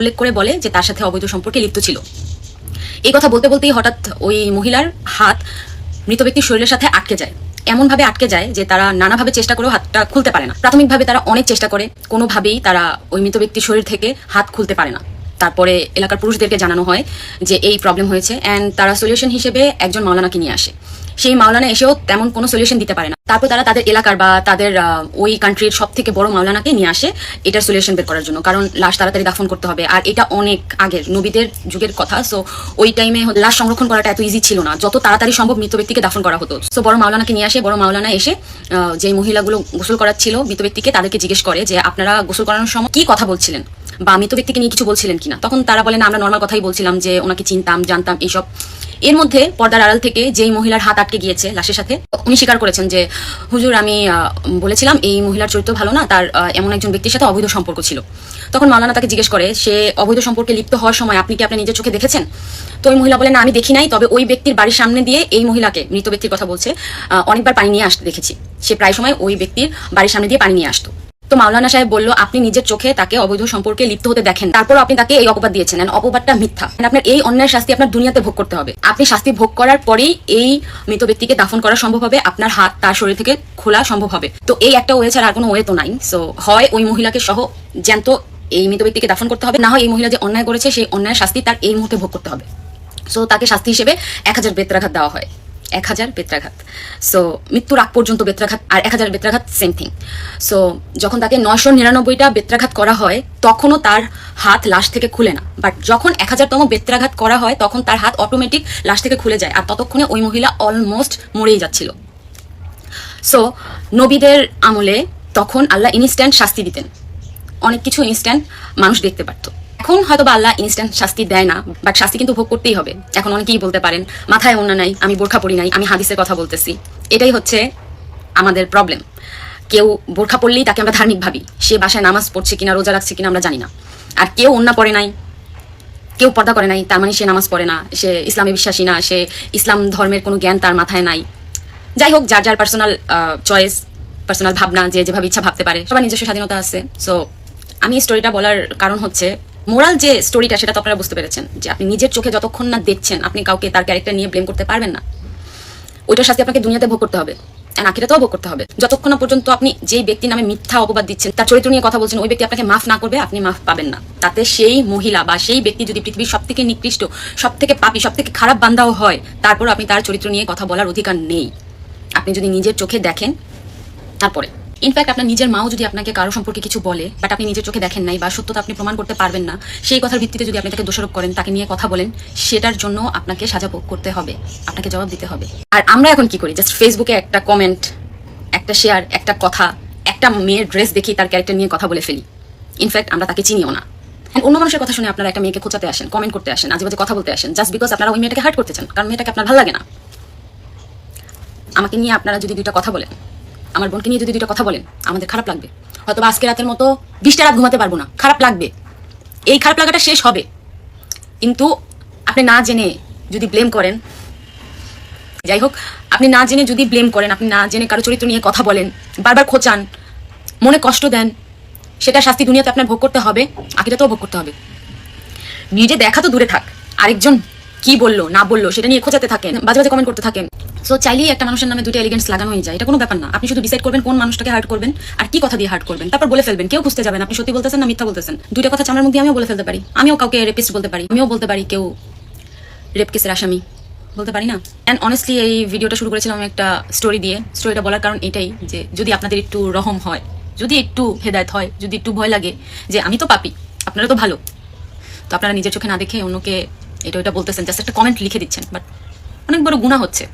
উল্লেখ করে বলে যে তার সাথে অবৈধ সম্পর্কে লিপ্ত ছিল। এই কথা বলতে বলতেই হঠাৎ ওই মহিলার হাত মৃত ব্যক্তির শরীরের সাথে আটকে যায়। এমনভাবে আটকে যায় যে তারা নানাভাবে চেষ্টা করেও হাতটা খুলতে পারে না। প্রাথমিকভাবে তারা অনেক চেষ্টা করে, কোনোভাবেই তারা ওই মৃত ব্যক্তির শরীর থেকে হাত খুলতে পারে না। তারপরে এলাকার পুরুষদেরকে জানানো হয় যে এই প্রবলেম হয়েছে, অ্যান্ড তারা সলিউশন হিসেবে একজন মাওলানাকে নিয়ে আসে। সেই মাওলানা এসেও তেমন কোনো সলিউশন দিতে পারে না। তারপর তারা তাদের এলাকার বা তাদের ওই কান্ট্রির সব থেকে বড় মাওলানাকে নিয়ে আসে এটার সলিউশন বের করার জন্য, কারণ লাশ তাড়াতাড়ি দাফন করতে হবে। আর এটা অনেক আগের নবীদের যুগের কথা, সো ওই টাইমে লাশ সংরক্ষণ করাটা এত ইজি ছিল না, যত তাড়াতাড়ি সম্ভব মৃত ব্যক্তিকে দাফন করা হতো। সো বড় মাওলানাকে নিয়ে আসে। বড় মাওলানা এসে যে মহিলাগুলো গোসল করাচ্ছিল মৃত ব্যক্তিকে, তাদেরকে জিজ্ঞেস করে যে আপনারা গোসল করানোর সময় কি কথা বলছিলেন বা মৃত ব্যক্তিকে নিয়ে কিছু বলছিলেন কিনা। তখন তারা বলে না, আমরা নর্মাল কথাই বলছিলাম, যে ওনাকে চিনতাম, জানতাম, এইসব। এর মধ্যে পর্দার আড়াল থেকে যেই মহিলার হাত আটকে গিয়েছে লাশের সাথে, উনি স্বীকার করেছেন যে হুজুর, আমি বলেছিলাম এই মহিলার চরিত্র ভালো না, তার এমন একজন ব্যক্তির সাথে অবৈধ সম্পর্ক ছিল। তখন মাওলানা তাকে জিজ্ঞেস করে, সে অবৈধ সম্পর্কে লিপ্ত হওয়ার সময় আপনি কি আপনার নিজের চোখে দেখেছেন? তো ওই মহিলা বলে, না আমি দেখি নাই, তবে ওই ব্যক্তির বাড়ির সামনে দিয়ে এই মহিলাকে, মৃত ব্যক্তির কথা বলছে, অনেকবার পানি নিয়ে আসতে দেখেছি। সে প্রায় সময় ওই ব্যক্তির বাড়ির সামনে দিয়ে পানি নিয়ে আসতো। তো মাওলানা সাহেব বলল, আপনি নিজের চোখে তাকে অবৈধ সম্পর্কে লিপ্ত হতে দেখেন, তারপর আপনি তাকে এই অপবাদ দিয়েছেন, অপবাদটা মিথ্যা। আপনার এই অন্যায় শাস্তি আপনার দুনিয়াতে ভোগ করতে হবে। আপনি শাস্তি ভোগ করার পরেই এই মৃত ব্যক্তিকে দাফন করা সম্ভব হবে, আপনার হাত তার শরীর থেকে খোলা সম্ভব হবে। তো এই একটা ওয়ে ছাড়া আর কোনো ওয়ে তো নাই। সো হয় ওই মহিলাকে সহ জ্যান্ত এই মৃত ব্যক্তিকে দাফন করতে হবে, না হয় এই মহিলা যে অন্যায় করেছে সেই অন্যায় শাস্তি তার এই মুহূর্তে ভোগ করতে হবে। সো তাকে শাস্তি হিসেবে 1000 বেত্রাঘাত দেওয়া হয়। 1000 বেত্রাঘাত। সো মৃত্যুর আগ পর্যন্ত বেত্রাঘাত, আর 1000 বেত্রাঘাত সেম থিং। সো যখন তাকে 999টা বেত্রাঘাত করা হয় তখনও তার হাত লাশ থেকে খুলে না, বাট যখন 1000তম বেত্রাঘাত করা হয় তখন তার হাত অটোমেটিক লাশ থেকে খুলে যায়, আর ততক্ষণে ওই মহিলা অলমোস্ট মরেই যাচ্ছিল। সো নবীদের আমলে তখন আল্লাহ ইনস্ট্যান্ট শাস্তি দিতেন, অনেক কিছু ইনস্ট্যান্ট মানুষ দেখতে পারত। এখন হয়তো বা আল্লাহ ইনস্ট্যান্ট শাস্তি দেয় না, বাট শাস্তি কিন্তু ভোগ করতেই হবে। এখন অনেকেই বলতে পারেন মাথায় ওড়না নাই, আমি বোরখা পরি নাই, আমি হাদিসের কথা বলতেছি। এটাই হচ্ছে আমাদের প্রবলেম। কেউ বোরখা পরলেই তাকে আমরা ধার্মিক ভাবি, সে বাসায় নামাজ পড়ছে কিনা, রোজা রাখছে কিনা আমরা জানি না। আর কেউ ওড়না পরে নাই, কেউ পর্দা করে নাই, তার মানে সে নামাজ পড়ে না, সে ইসলামে বিশ্বাসী না, সে ইসলাম ধর্মের কোনো জ্ঞান তার মাথায় নাই। যাই হোক, যার যার পার্সোনাল চয়েস, পার্সোনাল ভাবনা, যে যেভাবে ইচ্ছা ভাবতে পারে, সবার নিজস্ব স্বাধীনতা আছে। সো আমি এই স্টোরিটা বলার কারণ হচ্ছে, মোরাল যে স্টোরিটা সেটা তো আপনারা বুঝতে পেরেছেন, যে আপনি নিজের চোখে যতক্ষণ না দেখছেন আপনি কাউকে তার ক্যারেক্টার নিয়ে ব্লেম করতে পারবেন না। ওইটার শাস্তি আপনাকে দুনিয়াতে ভোগ করতে হবে, আখিরাতেও ভোগ করতে হবে। যতক্ষণ না পর্যন্ত আপনি যেই ব্যক্তির নামে মিথ্যা অপবাদ দিচ্ছেন, তার চরিত্র নিয়ে কথা বলছেন, ওই ব্যক্তি আপনাকে মাফ না করবে, আপনি মাফ পাবেন না। তাতে সেই মহিলা বা সেই ব্যক্তি যদি পৃথিবীর সব থেকে নিকৃষ্ট, সব থেকে পাপী, সব থেকে খারাপ বান্দাও হয়, তারপর আপনি তার চরিত্র নিয়ে কথা বলার অধিকার নেই। আপনি যদি নিজের চোখে দেখেন, তারপরে ইনফ্যাক্ট আপনার নিজের মাও যদি আপনাকে কারো সম্পর্কে কিছু বলে, বাট আপনি নিজের চোখে দেখেন নাই বা সত্যতা আপনি প্রমাণ করতে পারবেন না, সেই কথার ভিত্তিতে যদি আপনি তাকে দোষারোপ করেন, তাকে নিয়ে কথা বলেন, সেটার জন্য আপনাকে সাজা ভোগ করতে হবে, আপনাকে জবাব দিতে হবে। আর আমরা এখন কি করি, জাস্ট ফেসবুকে একটা কমেন্ট, একটা শেয়ার, একটা কথা, একটা মেয়ের ড্রেস দেখি তার ক্যারেক্টার নিয়ে কথা বলে ফেলি। ইনফ্যাক্ট আমরা তাকে চিনিও না। অন্য মানুষের কথা শুনে আপনারা একটা মেয়েকে খোঁচাতে আসেন, কমেন্ট করতে আসেন, আজেবাজে কথা বলতে আসেন, জাস্ট বিকজ আপনারা ওই মেয়েটাকে হার্ট করতে চান, কারণ মেয়েটাকে আপনার ভালো লাগে না। আমাকে নিয়ে আপনারা যদি দুইটা কথা বলেন, আমার বোনকে নিয়ে যদি দুইটা কথা বলেন, আমাদের খারাপ লাগবে। হয়তো আজকে রাতের মতো 20টা রাত ঘুমাতে পারবো না, খারাপ লাগবে। এই খারাপ লাগাটা শেষ হবে, কিন্তু আপনি না জেনে যদি ব্লেম করেন, যাই হোক, আপনি না জেনে যদি ব্লেম করেন, আপনি না জেনে কারো চরিত্র নিয়ে কথা বলেন, বারবার খোঁচান, মনে কষ্ট দেন, সেটা শাস্তি দুনিয়াতে আপনার ভোগ করতে হবে, আখিরাতেও ভোগ করতে হবে। নিজে দেখা তো দূরে থাক, আরেকজন কি বললো না বললো সেটা নিয়ে খোঁচাতে থাকেন, বাজে বাজে কমেন্ট করতে থাকেন। সো চাইলেই একটা মানুষের নামে দুটো এলিগেন্টস লাগানো হয়ে যায়, এটা কোনো ব্যাপার না। আপনি শুধু ডিসাইড করবেন কোন মানুষটাকে হার্ট করবেন আর কি কথা দিয়ে হার্ট করবেন, তারপর বলে ফেলবেন। কেউ বুঝতে যাবেন আপনি সত্যি বলতেছেন না মিথ্যা বলতেছেন। দুইটা কথা চামড়ার মধ্যে আমিও বলে ফেলতে পারি, আমিও কাউকে রেপিস্ট বলতে পারি, আমিও বলতে পারি কেউ রেপ কেসের আসামি, বলতে পারি না। অ্যান্ড অনেস্টলি এই ভিডিওটা শুরু করেছিলাম আমি একটা স্টোরি দিয়ে। স্টোরিটা বলার কারণ এটাই যে যদি আপনাদের একটু রহম হয়, যদি একটু হেদায়েত হয়, যদি একটু ভয় লাগে যে আমি তো পাপী, আপনারা তো ভালো, তো আপনারা নিজের চোখে না দেখে অন্যকে এটা ওইটা বলতেছেন, জাস্ট একটা কমেন্ট লিখে দিচ্ছেন, বাট অনেক বড় গুনাহ হচ্ছে।